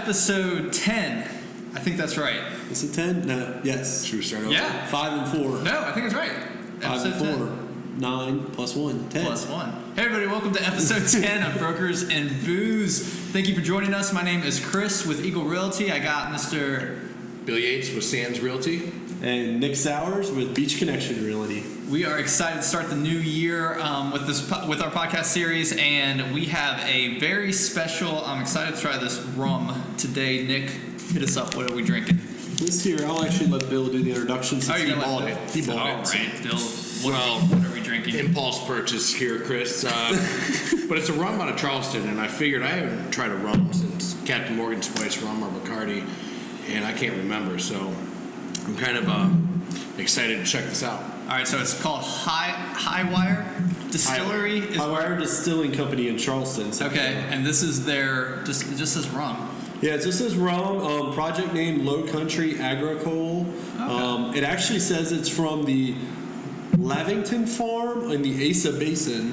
episode 10. I think that's right. Is it 10? No. Yes. Should we start over? Yeah. 5 and 4. No, I think it's right. 5 and 4. 10. 9 plus 1. 10. Plus 1. Hey, everybody. Welcome to episode 10 of Brokers and Booze. Thank you for joining us. My name is Chris with Eagle Realty. I got Mr. Bill Yates with Sands Realty. And Nick Sowers with Beach Connection Realty. We are excited to start the new year with our podcast series, and we have a very special. I'm excited to try this rum today. Nick, hit us up. What are we drinking? This here, I'll actually let Bill do the introduction since he bought it. He bought All it. right, Bill. What are we drinking? Impulse purchase here, Chris. But it's a rum out of Charleston, and I figured I haven't tried a rum since Captain Morgan Spiced Rum or Bacardi, and I can't remember. So I'm kind of excited to check this out. All right, so it's called High Wire Distillery. High Wire Distilling Company in Charleston. Okay, and this is their just says rum. Yeah, it just says rum. Project name Low Country Agricole. Okay. It actually says it's from the Lavington Farm in the Asa Basin,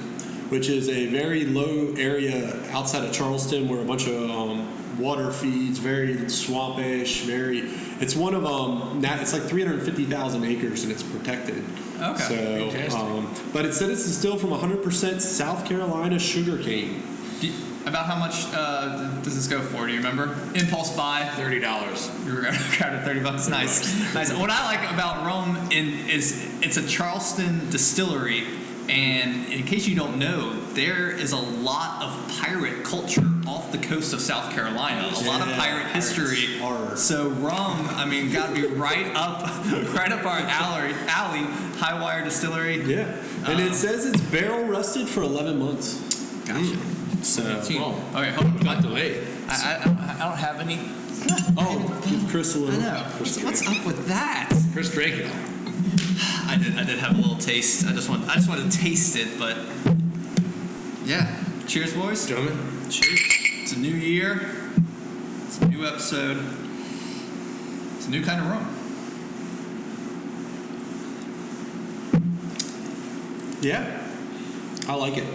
which is a very low area outside of Charleston where a bunch of water feeds, very swampish, it's one of it's like 350,000 acres and it's protected. Okay. So, fantastic. but it said it's distilled from 100% South Carolina sugarcane. About how much does this go for? Do you remember? Impulse buy. $30. You were grabbed at $30. Nice. What I like about rum is it's a Charleston distillery, and in case you don't know, there is a lot of pirate culture off the coast of South Carolina. A lot of pirate history. So rum, I mean, got to be right up our alley. High Wire Distillery. Yeah, and it says it's barrel rusted for 11 months. Gotcha. So, Okay, hold on. Not delayed. I don't have any. give Chris a little. I know. What's up with that? Chris drank it. I did have a little taste. I just wanted to taste it, but yeah. Cheers, boys. Gentlemen. Cheers. It's a new year. It's a new episode. It's a new kind of rum. Yeah, I like it.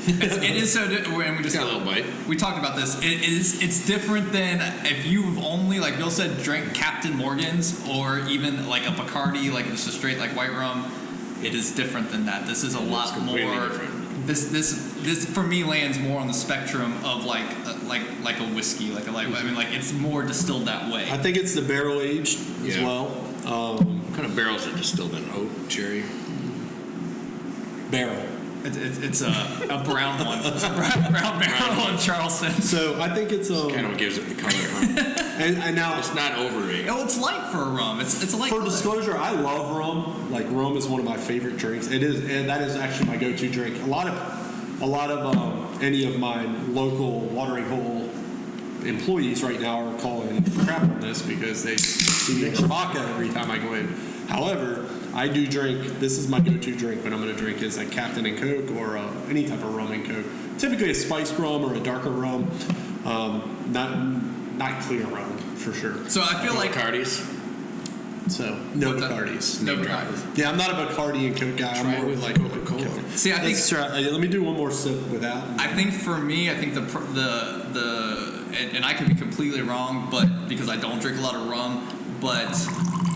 It is so. And we just Got a little bite. We talked about this. It's different than if you've only, like Bill said, drank Captain Morgan's or even like a Bacardi, like just a straight like white rum. It is different than that. This is a lot more. Different. This for me lands more on the spectrum of like a whiskey, like a light. I mean, like it's more distilled that way. I think it's the barrel aged as well. What kind of barrels are distilled in? Oak, cherry? Barrel. It's a brown one, brown barrel in Charleston. So I think it's Kind of what gives it the color. Huh? and now It's not overrated. Oh, it's light for a rum. It's a light. for color. disclosure, I love rum. Like rum is one of my favorite drinks. It is, and that is actually my go-to drink. A lot of any of my local watering hole employees right now are calling crap on this because they see me for vodka every time I go in. However, I do drink. This is my go-to drink when I'm going to drink is a Captain and Coke or any type of rum and Coke. Typically a spiced rum or a darker rum, not clear rum for sure. So I feel like Bacardis. So no Bacardis. No Bacardis. Yeah, I'm not a Bacardi and Coke guy. I'm Try more with like Coca-Cola. See, I think. Let's try. Let me do one more sip without. I think for me, I think and I could be completely wrong, but because I don't drink a lot of rum, but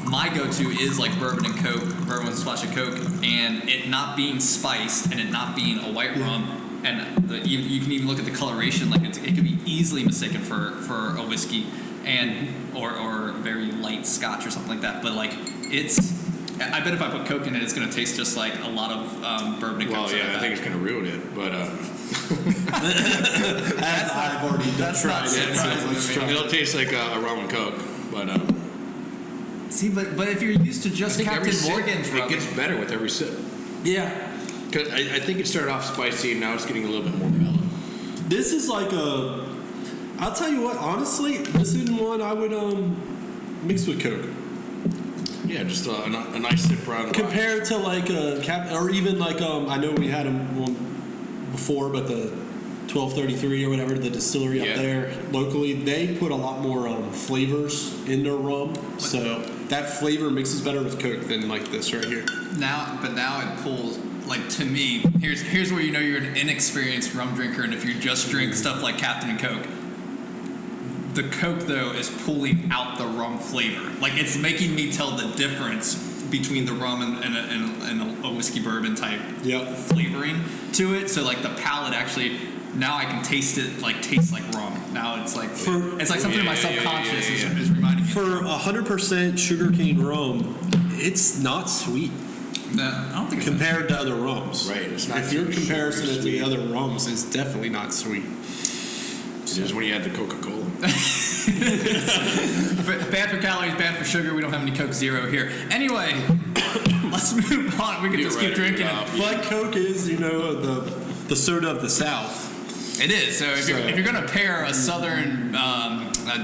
my go-to is like bourbon and Coke, bourbon with a splash of Coke, and it not being spiced and it not being a white rum, and you can even look at the coloration, like it could be easily mistaken for a whiskey, and or very light Scotch or something like that. But like I bet if I put Coke in it, it's going to taste just like a lot of bourbon and Coke. Well, yeah, I think it's going to ruin it, but I've already tried it. So let's try. It'll taste like a rum and Coke, but See, but if you're used to just Captain Morgan's rum, it gets better with every sip. Yeah. Because I think it started off spicy and now it's getting a little bit more mellow. This is like I'll tell you what, honestly, this isn't one I would mix with Coke. Yeah, just a nice sip around. Compared to like a or even like I know we had one before, but the 1233 or whatever, the distillery up there locally, they put a lot more flavors in their rum, so that flavor mixes better with Coke than like this right here. Now it pulls. Like, to me, here's where you know you're an inexperienced rum drinker, and if you just drink stuff like Captain and Coke, the Coke though is pulling out the rum flavor. Like it's making me tell the difference between the rum and a whiskey bourbon type flavoring to it. So like the palate actually, now I can taste it like tastes like rum. Now it's like something in my subconscious is reminding me. For 100% sugarcane rum, it's not sweet. No, I don't think compared to other rums. Right. It's not. If your comparison to the other rums, it's definitely not sweet. It is when you add the Coca-Cola. Bad for calories, bad for sugar. We don't have any Coke Zero here. Anyway, let's move on. We can just keep drinking it. But Coke is, the soda of the South. It is. So if you're going to pair a Southern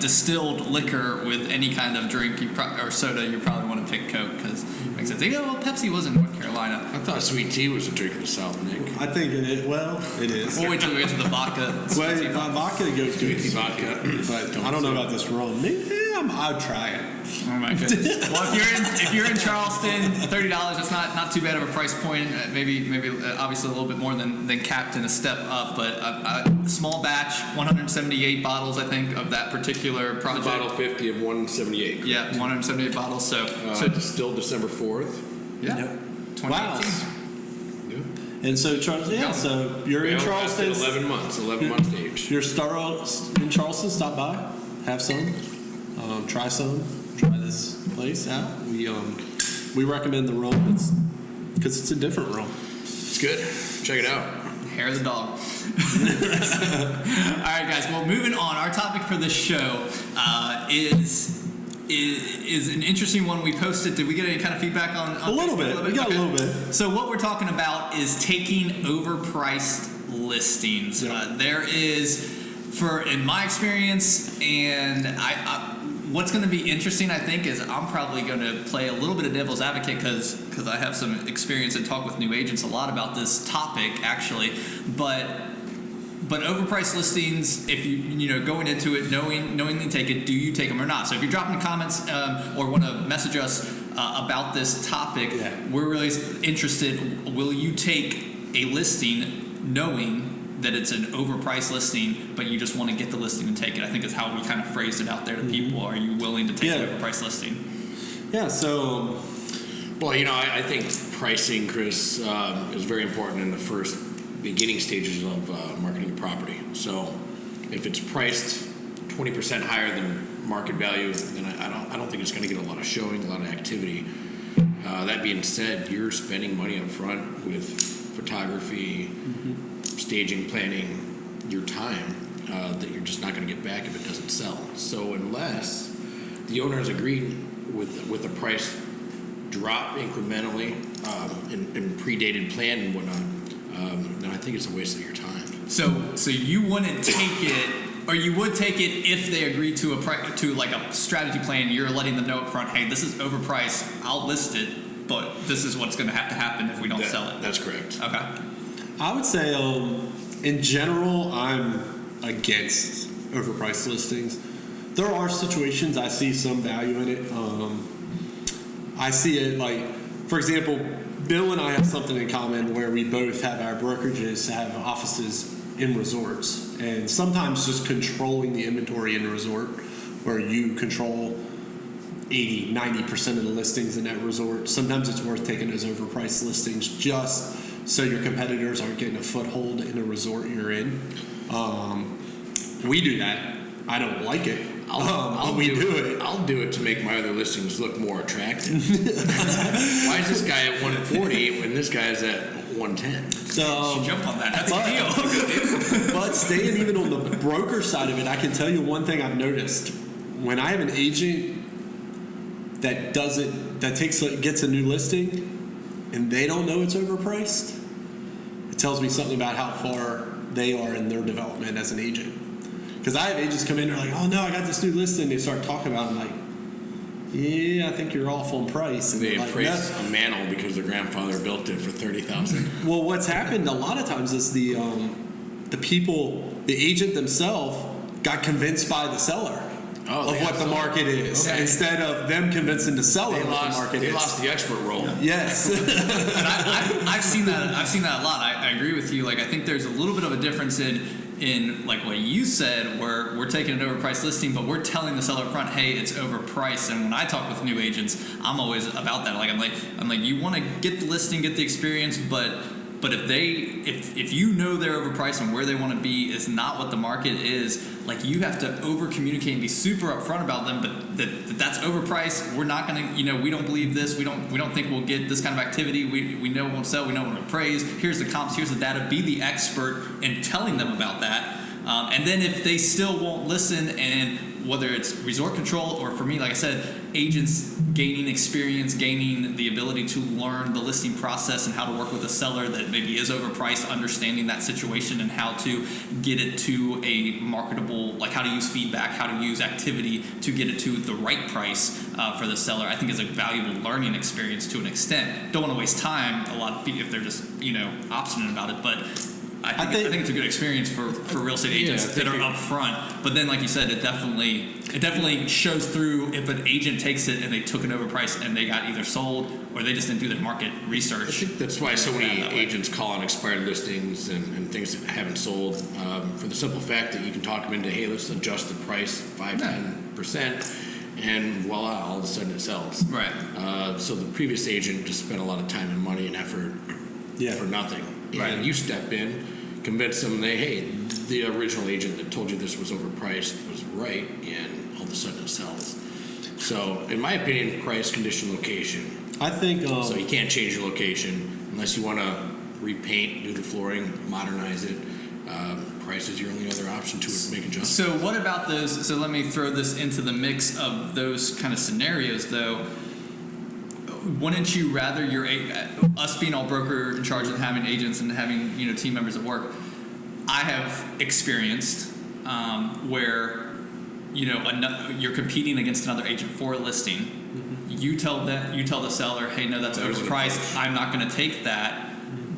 distilled liquor with any kind of drink or soda, you probably want to pick Coke because it makes sense. Pepsi was in North Carolina. I thought sweet tea was a drink of the South, Nick. I think it is. Well, it is. We'll wait till we get to the vodka. Vodka goes to Sweet vodka. But I don't know about this rum. Maybe I'll try it. Oh my goodness. Well, if you're in Charleston, $30. That's not too bad of a price point. Maybe obviously a little bit more than Captain, a step up. But a small batch, 178 bottles, I think, of that particular project. Bottle 50 of 178. Yeah, 178 bottles. So distilled December 4th. Yeah. Yep. 2018. Wow. And so, so you're in Charleston. 11 months age. You're in Charleston. Stop by, have some, try this place out. We recommend the rum because it's a different rum. It's good. Check it out. Hair of the dog. All right, guys. Well, moving on. Our topic for this show is an interesting one. We posted. Did we get any kind of feedback on a little bit? We got a little bit. So what we're talking about is taking overpriced listings. Yep. There is, in my experience, and what's going to be interesting, I think, is I'm probably going to play a little bit of devil's advocate because I have some experience and talk with new agents a lot about this topic, actually. But overpriced listings, if you going into it knowingly take it, do you take them or not? So if you're dropping comments or want to message us about this topic, we're really interested. Will you take a listing knowing that it's an overpriced listing, but you just want to get the listing and take it? I think is how we kind of phrased it out there to people. Are you willing to take an overpriced listing? Yeah. So, well, I think pricing, Chris, is very important in the first beginning stages of marketing a property. So if it's priced 20% higher than market value, then I don't think it's going to get a lot of showing, a lot of activity. That being said, you're spending money up front with photography, staging, planning, your time that you're just not going to get back if it doesn't sell. So unless the owner has agreed with a price drop incrementally and predated plan and whatnot, no, I think it's a waste of your time. So you wouldn't take it, or you would take it if they agreed to like a strategy plan. You're letting them know up front, hey, this is overpriced. I'll list it, but this is what's going to have to happen if we don't sell it. That's correct. Okay. I would say, in general, I'm against overpriced listings. There are situations I see some value in it. I see it like, for example, Bill and I have something in common where we both have our brokerages have offices in resorts, and sometimes just controlling the inventory in a resort where you control 80-90% of the listings in that resort, sometimes it's worth taking those overpriced listings just so your competitors aren't getting a foothold in a resort you're in. We do that. I don't like it. I'll do it to make my other listings look more attractive. Why is this guy at 140 when this guy's at 110? So jump on that. That's a deal. But staying even on the broker side of it, I can tell you one thing I've noticed. When I have an agent that gets a new listing and they don't know it's overpriced, it tells me something about how far they are in their development as an agent. Because I have agents come in and they're like, oh no, I got this new listing. They start talking about it. I'm like, yeah, I think you're off on price. And they like, appraise a mantle because their grandfather built it for $30,000. Well, what's happened a lot of times is the agent themselves got convinced by the seller of what the market is, instead of them convincing the seller what the market is. They lost the expert role. Yes. And I've seen that a lot. I agree with you. Like, I think there's a little bit of a difference in in like what you said, where we're taking an overpriced listing, but we're telling the seller up front, hey, it's overpriced. And when I talk with new agents, I'm always about that. I'm like, you want to get the listing, get the experience, but if you know they're overpriced and where they want to be is not what the market is, like you have to over communicate and be super upfront about them. But that's overpriced. We're not gonna, we don't believe this. We don't think we'll get this kind of activity. We know it won't sell. We know it won't appraise. Here's the comps. Here's the data. Be the expert in telling them about that. And then if they still won't listen, and whether it's resort control or for me, like I said, agents gaining experience, gaining the ability to learn the listing process and how to work with a seller that maybe is overpriced, understanding that situation and how to get it to a marketable, like how to use feedback, how to use activity to get it to the right price for the seller, I think is a valuable learning experience to an extent. Don't want to waste time a lot of people if they're just, obstinate about it, but I think it's a good experience for real estate agents that are upfront. But then, like you said, it definitely shows through if an agent takes it and they took an overpriced and they got either sold or they just didn't do their market research. I think that's why so many agents call on expired listings and things that haven't sold, for the simple fact that you can talk them into, hey, let's adjust the price 5-10%. And voila, all of a sudden it sells. Right. So the previous agent just spent a lot of time and money and effort for nothing. Right. And you step in, convince them that, hey, the original agent that told you this was overpriced was right, and all of a sudden it sells. So, in my opinion, price, condition, location. I think so you can't change your location unless you want to repaint, do the flooring, modernize it. Price is your only other option to make adjustments. So what about those? So let me throw this into the mix of those kind of scenarios, though. Wouldn't you rather us being all broker in charge and having agents and having team members at work? I have experienced where you're competing against another agent for a listing. Mm-hmm. You tell the seller, hey, no, that's overpriced. I'm not going to take that.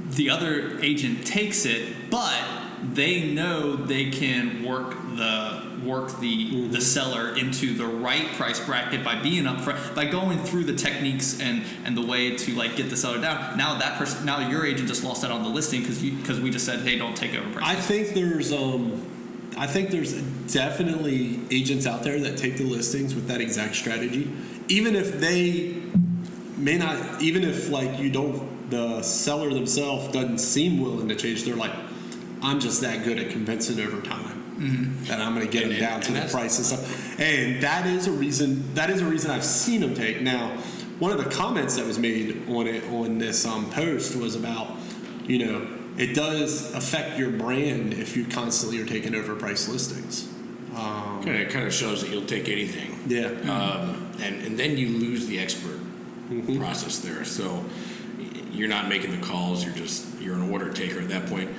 The other agent takes it, but they know they can work the seller into the right price bracket by being upfront, by going through the techniques and the way to get the seller down. Now your agent just lost out on the listing because we just said, hey, don't take overpriced. I think there's definitely agents out there that take the listings with that exact strategy, even if they may not, even if the seller themselves doesn't seem willing to change. They're like, I'm just that good at convincing over time that I'm going to get them down to the price and stuff. And that is a reason I've seen them take. Now, one of the comments that was made on this post was about, it does affect your brand if you constantly are taking overpriced listings. It kind of shows that you'll take anything. Yeah. And then you lose the expert process there. So you're not making the calls. You're an order taker at that point.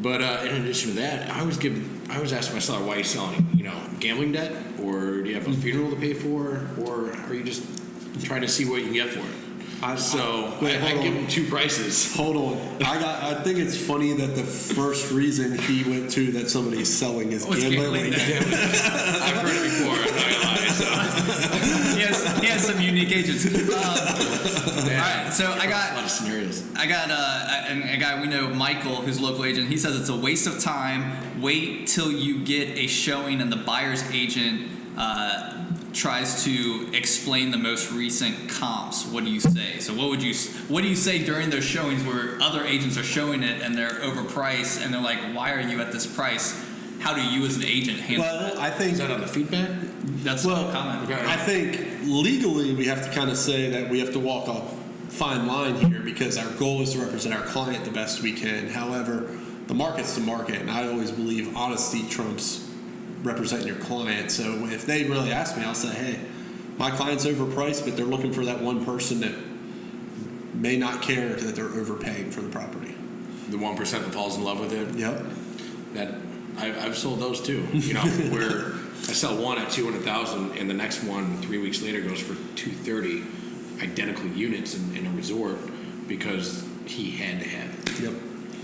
But in addition to that, I always ask my seller, why are you selling? Gambling debt, or do you have a funeral to pay for, or are you just trying to see what you can get for it? I give them two prices. Hold on. I think it's funny that the first reason he went to that somebody's selling is gambling. I've heard it before. I'm not gonna lie. So. he has some unique agents. All right, so I got a lot of scenarios. I got a guy we know, Michael, who's a local agent. He says it's a waste of time. Wait till you get a showing and the buyer's agent tries to explain the most recent comps. What do you say? So what do you say during those showings where other agents are showing it and they're overpriced and they're like, why are you at this price? How do you as an agent handle that? I think, is that on the feedback? That's the comment. Okay. I think legally we have to kind of say that we have to walk a fine line here because our goal is to represent our client the best we can. However, the market's the market, and I always believe honesty trumps representing your client. So if they really ask me, I'll say, hey, my client's overpriced, but they're looking for that one person that may not care that they're overpaying for the property. The 1% that falls in love with it. Yep. I've sold those too. Where I sell one at $200,000, and the next one 3 weeks later goes for $230,000, identical units in a resort because he had to have it. Yep.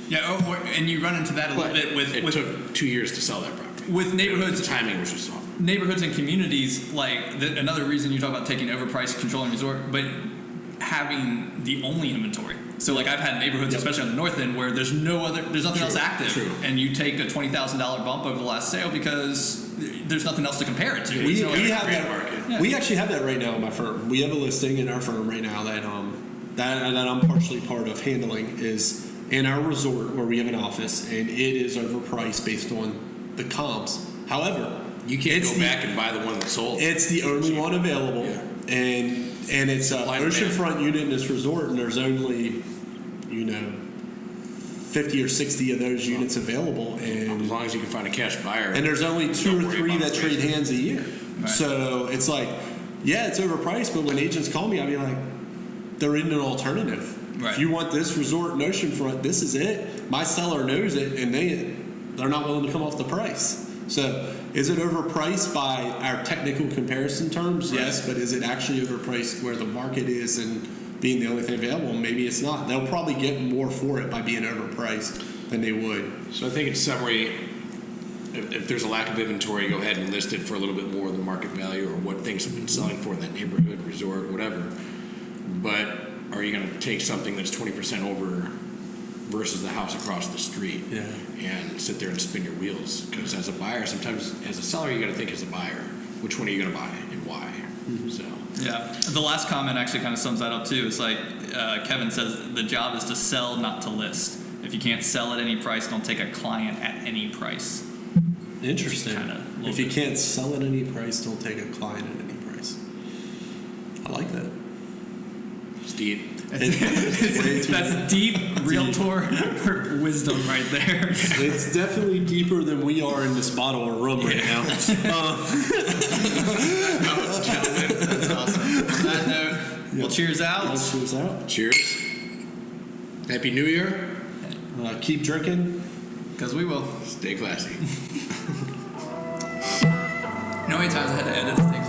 Yeah, and you run into that a little bit with. It took 2 years to sell that property. With neighborhoods, the timing was just off. Neighborhoods and communities, another reason you talk about taking overpriced, controlling resort, but having the only inventory. So like I've had neighborhoods, especially on the north end, where there's nothing else active, and you take a $20,000 bump over the last sale because there's nothing else to compare it to. We have that. Yeah. We actually have that right now in my firm. We have a listing in our firm right now that I'm partially part of handling is in our resort where we have an office, and it is overpriced based on the comps. However, you can't go back and buy the one that sold. It's the only one available, and it's an oceanfront unit in this resort, and there's only 50 or 60 of those units available, and as long as you can find a cash buyer, and there's only 2 or 3 that trade hands a year. Right. So it's like, yeah, it's overpriced, but when agents call me, I'll be like, they're in an alternative. Right. If you want this resort and oceanfront, this is it. My seller knows it, and they're not willing to come off the price. So is it overpriced by our technical comparison terms? Right. Yes, but is it actually overpriced where the market is and being the only thing available? Maybe it's not. They'll probably get more for it by being overpriced than they would. So I think in summary, if there's a lack of inventory, go ahead and list it for a little bit more than market value or what things have been selling for in that neighborhood, resort, whatever. But are you going to take something that's 20% over versus the house across the street and sit there and spin your wheels? Because as a buyer, sometimes as a seller, you got to think as a buyer, which one are you going to buy and why? Mm-hmm. So yeah, the last comment actually kind of sums that up too. It's like Kevin says, the job is to sell, not to list. If you can't sell at any price, don't take a client at any price. Interesting. If you can't sell at any price, don't take a client at any price. I like that. It's deep. That's deep Realtor wisdom right there. It's definitely deeper than we are in this bottle of rum right now. Gentlemen, that's awesome. On that note, well, cheers out. Cheers out. Cheers. Happy New Year. Keep drinking. Because we will. Stay classy. You know how many times I had to edit this thing?